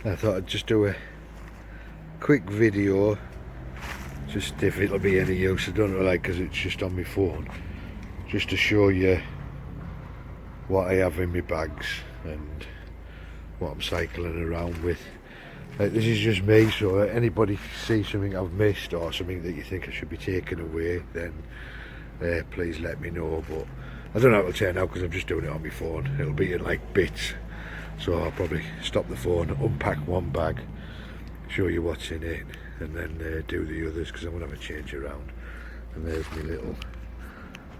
I thought I'd just do a quick video, just if it'll be any use. I don't know, like, because it's just on my phone, just to show you what I have in my bags and what I'm cycling around with. This is just me, so anybody sees something I've missed or something that you think I should be taking away, then please let me know. But I don't know how it'll turn out because I'm just doing it on my phone. It'll be in like bits, so I'll probably stop the phone, unpack one bag, show you what's in it, and then do the others, because I'm going to have a change around. And there's my little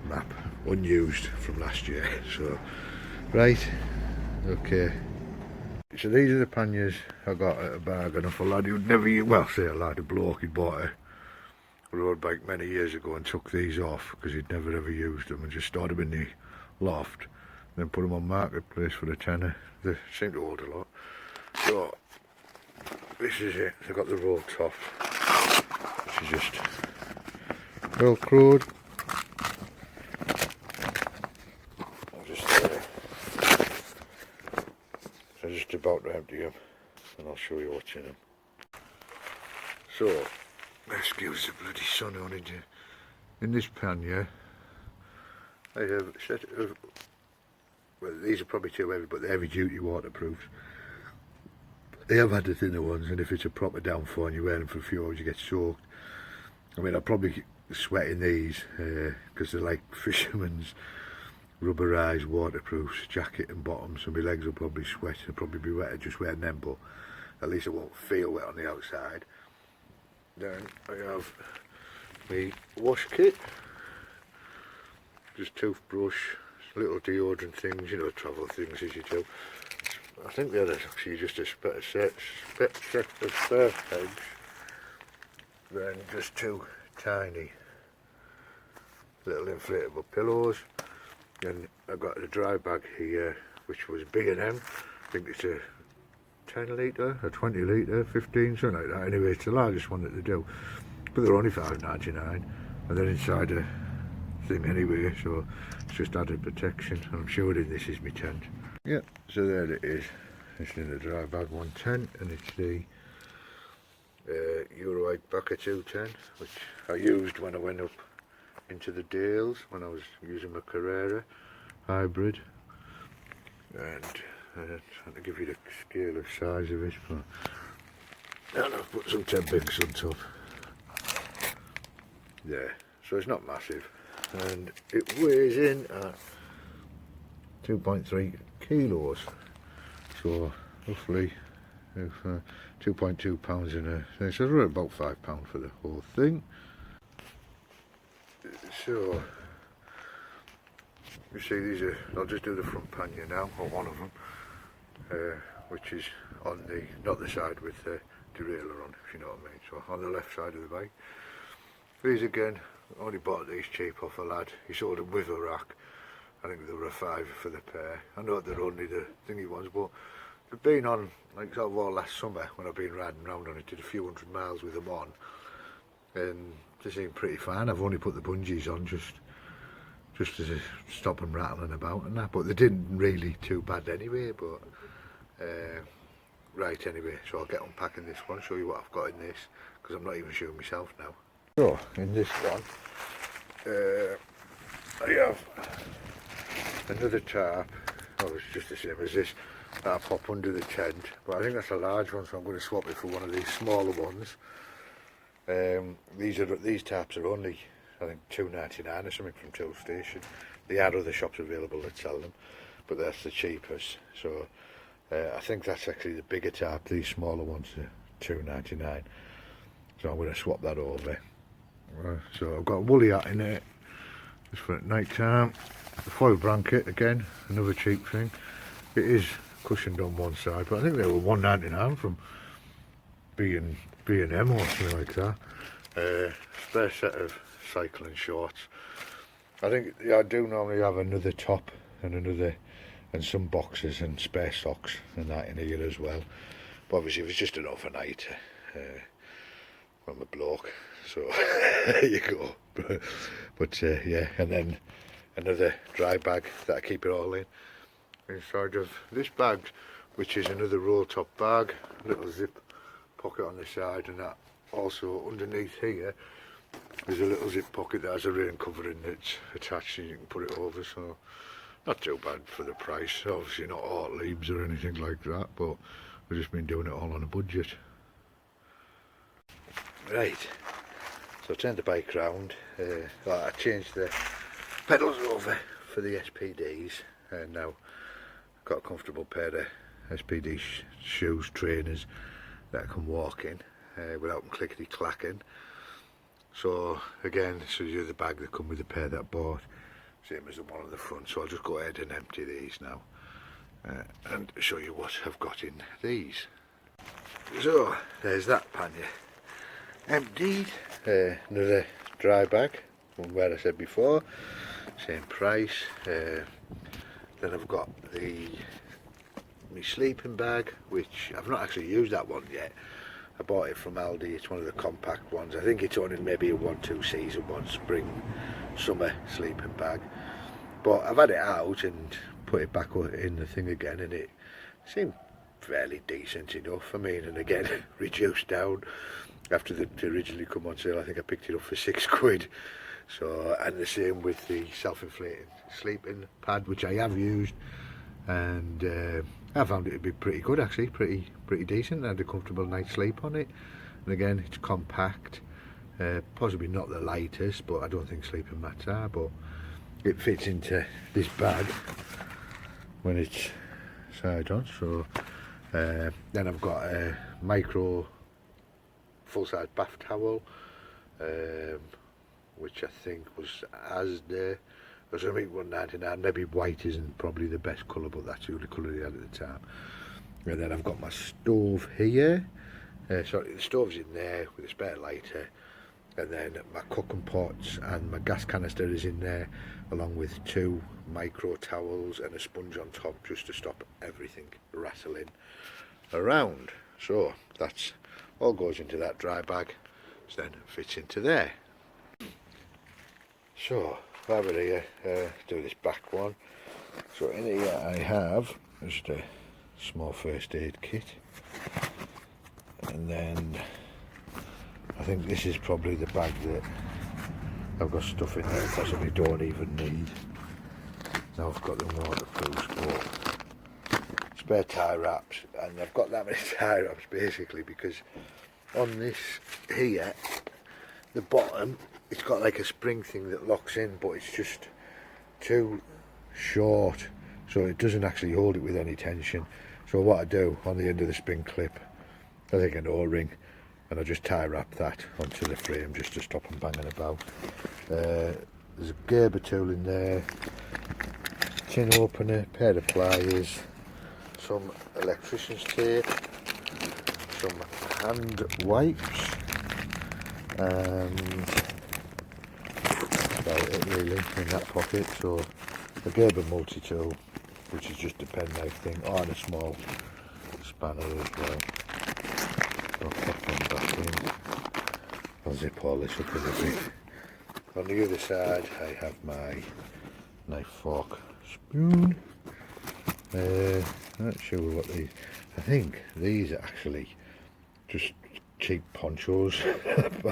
map, unused from last year. So right, okay, so these are the panniers I got at a bargain off a lad who'd never used, well, say a lad, a bloke. He'd bought a road bike many years ago and took these off because he'd never ever used them, and just stored them in the loft, then put them on marketplace for a tenner. They seem to hold a lot. So this is it. They've got the roll top, which is just velcroed. I'm just about to empty them, and I'll show you what's in them. So, excuse the bloody sun on it. In this pannier, I have a set of, well, these are probably too heavy, but they're heavy duty waterproofs. They have had the thinner ones, and if it's a proper downfall and you wear them for a few hours, you get soaked. I mean, I'll probably sweat in these because they're like fishermen's rubberized waterproofs, jacket and bottom, so my legs will probably sweat. I'll probably be wetter just wearing them, but at least I won't feel wet on the outside. Then I have my wash kit, just toothbrush, little deodorant things, you know, travel things as you do. I think the other's actually just a set of spare pegs, then just two tiny little inflatable pillows. Then I've got a dry bag here, which was B&M. I think it's a 10 litre, a 20 litre, 15, something like that. Anyway, it's the largest one that they do, but they're only £5.99, and they're inside a thing anyway, so it's just added protection. And I'm sure this is my tent. Yeah, so there it is. It's in the dry bag, one tent, and it's the Euro Backer 210, which I used when I went up into the Dales when I was using my Carrera hybrid. And trying to give you the scale of size of it, but and I've put some 10 bigs on top there, so it's not massive, and it weighs in at 2.3 kilos, so roughly 2.2 pounds in a thing, so it's about £5 for the whole thing. So you see, these are, I'll just do the front pannier now, or one of them, which is on the, not the side with the derailleur on, if you know what I mean, so on the left side of the bike. These again, I only bought these cheap off a lad. He sold them with a rack. I think they were a £5 for the pair. I know they're only the thingy ones, but they've been on, like sort of all last summer when I've been riding around on it, did a few hundred miles with them on, and they seem pretty fine. I've only put the bungees on just to stop them rattling about and that, but they didn't really too bad anyway. But right, anyway, so I'll get unpacking this one, show you what I've got in this, because I'm not even showing myself now. So in this one I have another tarp. Oh, it's just the same as this, that I pop under the tent, but I think that's a large one, so I'm going to swap it for one of these smaller ones. These tarps are only, I think, £2.99 or something from Tool Station. There are other shops available that sell them, but that's the cheapest. So I think that's actually the bigger tarp. These smaller ones are £2.99. So I'm going to swap that over. So I've got a woolly hat in it, just for at night time. The foil blanket, again, another cheap thing. It is cushioned on one side, but I think they were £1.99 from B&M or something like that. Spare set of cycling shorts. I think, yeah, I do normally have another top and some boxes and spare socks and that in here as well. But obviously if it's just an overnight, I'm a bloke, so there you go. But yeah, and then another dry bag that I keep it all in. Inside of this bag, which is another roll top bag, little zip pocket on the side, and that also underneath here there's a little zip pocket that has a rain covering that's attached and you can put it over, so not too bad for the price. Obviously not art leaves or anything like that, but we've just been doing it all on a budget. Right, so I turned the bike round, I changed the pedals over for the SPDs, and now I've got a comfortable pair of Spd shoes, trainers that I can walk in without them clickety clacking. So again, this is the other bag that come with the pair that I bought, same as the one on the front, so I'll just go ahead and empty these now and show you what I've got in these. So there's that pannier emptied, another dry bag from where I said before, same price. Then I've got my sleeping bag, which I've not actually used that one yet. I bought it from Aldi, it's one of the compact ones. I think it's only maybe a 1-2 season one, spring, summer sleeping bag. But I've had it out and put it back in the thing again, and it seemed fairly decent enough. I mean, and again, reduced down after it originally come on sale. I think I picked it up for £6. So, and the same with the self-inflated sleeping pad, which I have used, and I found it to be pretty good actually, pretty decent. I had a comfortable night's sleep on it, and again it's compact, possibly not the lightest, but I don't think sleeping mats are, but it fits into this bag when it's side on. So then I've got a micro full-size bath towel, which I think was Asda or something, £1.99. Maybe white isn't probably the best colour, but that's the only colour they had at the time. And then I've got my stove here, sorry, the stove's in there with a spare lighter, and then my cooking pots and my gas canister is in there, along with 2 micro towels and a sponge on top, just to stop everything rattling around. So that's all goes into that dry bag, so then fits into there. So over here, do this back one. So in here I have just a small first aid kit, and then I think this is probably the bag that I've got stuff in there I possibly don't even need. Now I've got the waterproofs, but spare tie wraps, and I've got that many tie wraps basically because on this here, the bottom, it's got like a spring thing that locks in, but it's just too short, so it doesn't actually hold it with any tension. So what I do, on the end of the spring clip, I take an O-ring and I just tie wrap that onto the frame just to stop them banging about. There's a Gerber tool in there, tin opener, pair of pliers, some electrician's tape, some hand wipes, and about it really in that pocket. So the Gerber Multi-Tool, which is just a penknife thing, and a small spanner as well. I'll pop them back in. I'll zip all this up in a bit. On the other side I have my knife, fork, spoon. Not sure what these, I think these are actually just cheap ponchos,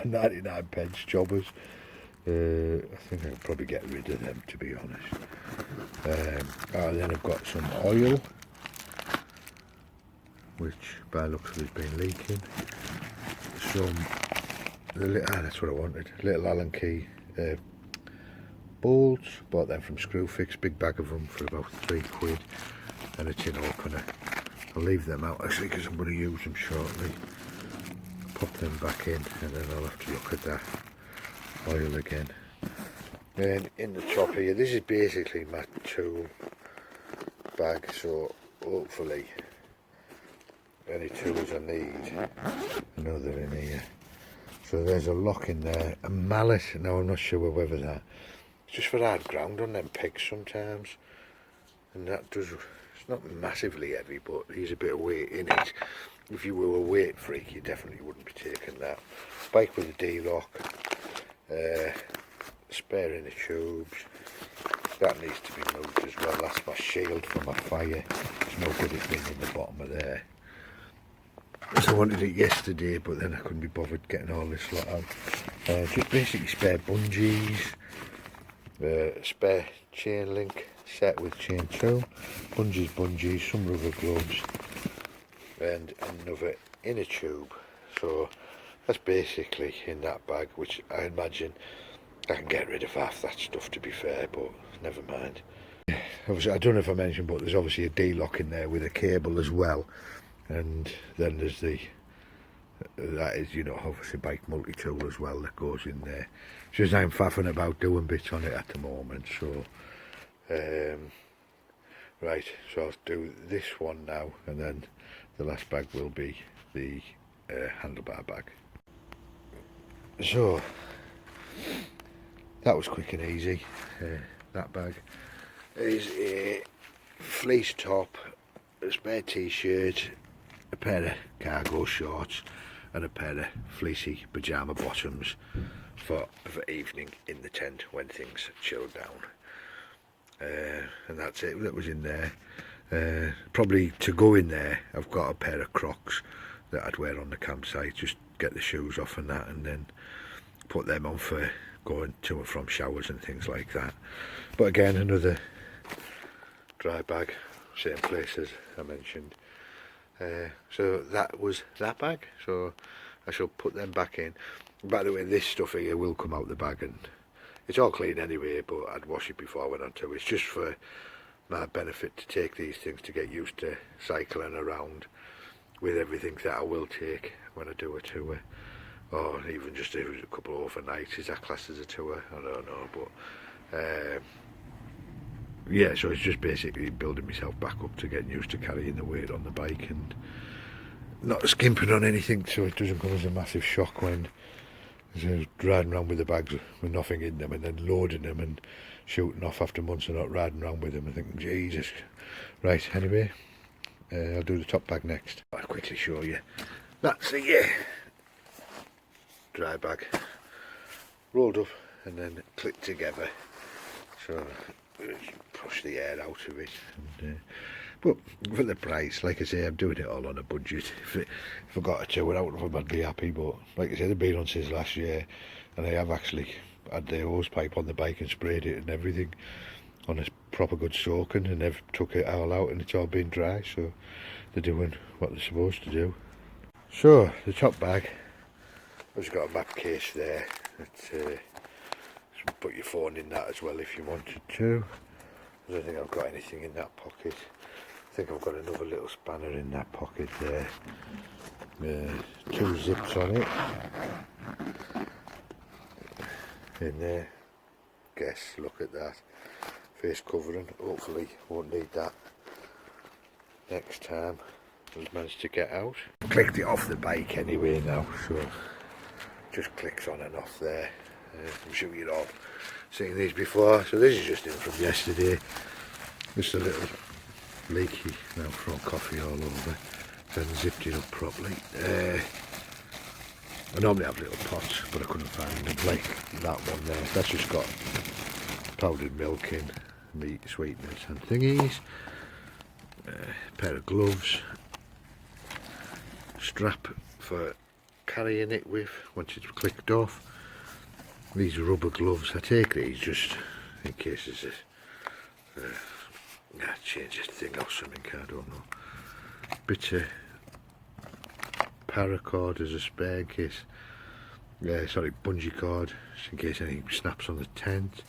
99 pence jobbers. I think I could probably get rid of them, to be honest. And then I've got some oil, which by looks of it has been leaking. Some, that's what I wanted, little Allen key bolts, bought them from Screwfix, big bag of them for about £3, and a tin opener. I'll leave them out actually because I'm going to use them shortly. Pop them back in, and then I'll have to look at that oil again. Then in the top here, this is basically my tool bag, so hopefully any tools I need, I know they're in here. So there's a lock in there, a mallet. Now I'm not sure whether that, it's just for hard ground on them pegs sometimes, and that does, it's not massively heavy, but there's a bit of weight in it. If you were a weight freak, you definitely wouldn't be taking that. Bike with a D-lock, spare inner tubes, that needs to be moved as well. That's my shield for my fire. There's no good it being in the bottom of there. So I wanted it yesterday, but then I couldn't be bothered getting all this lot out. Just basically spare bungees, spare chain link set with chain tool, bungees, some rubber gloves, and another inner tube. So that's basically in that bag, which I imagine I can get rid of half that stuff, to be fair, but never mind. Obviously, I don't know if I mentioned, but there's obviously a D-lock in there with a cable as well. And then there's that is, you know, obviously bike multi-tool as well that goes in there. Just I'm faffing about doing bits on it at the moment, so right, so I'll do this one now, and then the last bag will be the handlebar bag. So that was quick and easy. That bag is a fleece top, a spare t-shirt, a pair of cargo shorts, and a pair of fleecy pyjama bottoms for evening in the tent when things chill down. And that's it, that was in there. Probably to go in there, I've got a pair of Crocs that I'd wear on the campsite, just get the shoes off and that, and then put them on for going to and from showers and things like that. But again, another dry bag, same place as I mentioned. So that was that bag, so I shall put them back in. By the way, this stuff here will come out the bag, and it's all clean anyway, but I'd wash it before I went on to it. It's just for my benefit to take these things, to get used to cycling around with everything that I will take when I do a tour, or even just a couple of overnights. Is that classed as a tour? I don't know, but yeah, so it's just basically building myself back up to getting used to carrying the weight on the bike and not skimping on anything, so it doesn't come as a massive shock when riding around with the bags with nothing in them, and then loading them and shooting off after months of not riding around with them and thinking, Jesus. Right, anyway, I'll do the top bag next. I'll quickly show you. That's a dry bag, rolled up and then clipped together, so push the air out of it. And, but for the price, like I say, I'm doing it all on a budget. If I got a tour out of them, I'd be happy, but like I said, they've been on since last year, and I have actually had the hose pipe on the bike and sprayed it and everything on a proper good soaking, and they've took it all out and it's all been dry, so they're doing what they're supposed to do. So the top bag, I've just got a map case there. Put your phone in that as well if you wanted to. I don't think I've got anything in that pocket. I think I've got another little spanner in that pocket there. 2 zips on it. In there. Guess, look at that. Face covering. Hopefully won't need that next time. I've managed to get out. Clicked it off the bike anyway now, so just clicks on and off there. I'm sure you've all seen these before, so this is just in from yesterday. Just a little leaky, now thrown coffee all over, so I zipped it up properly. I normally have little pots, but I couldn't find them, like that one there. That's just got powdered milk in, meat, sweeteners and thingies. Pair of gloves, strap for carrying it with once it's clicked off. These rubber gloves, I take these just in case there's a change this thing or something, I don't know. Bit of paracord as a spare in case, bungee cord, just in case anything snaps on the tent.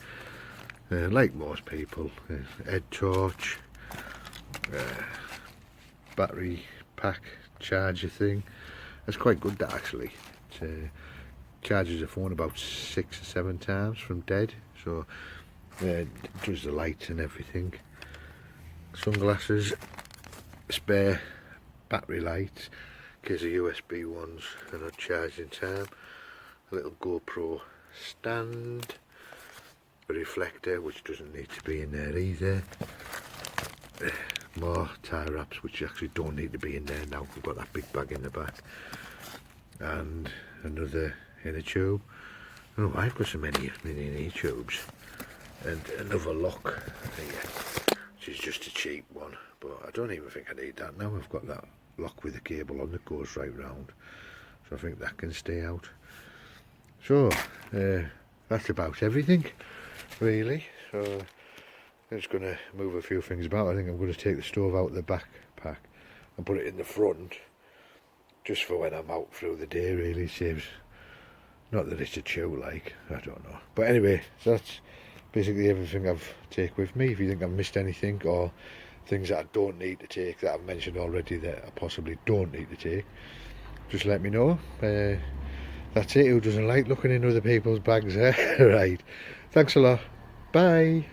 Like most people, head torch, battery pack charger thing. That's quite good, that actually. It charges the phone about 6 or 7 times from dead, so it does the lights and everything. Sunglasses, spare battery lights in case the USB ones are not charging time. A little GoPro stand, a reflector which doesn't need to be in there either. More tie wraps which actually don't need to be in there now. We've got that big bag in the back, and another inner tube. Oh, I've got so many inner tubes. and another lock here, which is just a cheap one, but I don't even think I need that now. I've got that lock with the cable on that goes right round, so I think that can stay out. So that's about everything really. So I'm just going to move a few things about. I think I'm going to take the stove out of the backpack and put it in the front, just for when I'm out through the day really. Saves, not that it's a chew like, I don't know, but anyway, so that's basically everything I've take with me. If you think I've missed anything, or things that I don't need to take that I've mentioned already that I possibly don't need to take, just let me know. That's it. Who doesn't like looking in other people's bags, eh? Right, thanks a lot, bye.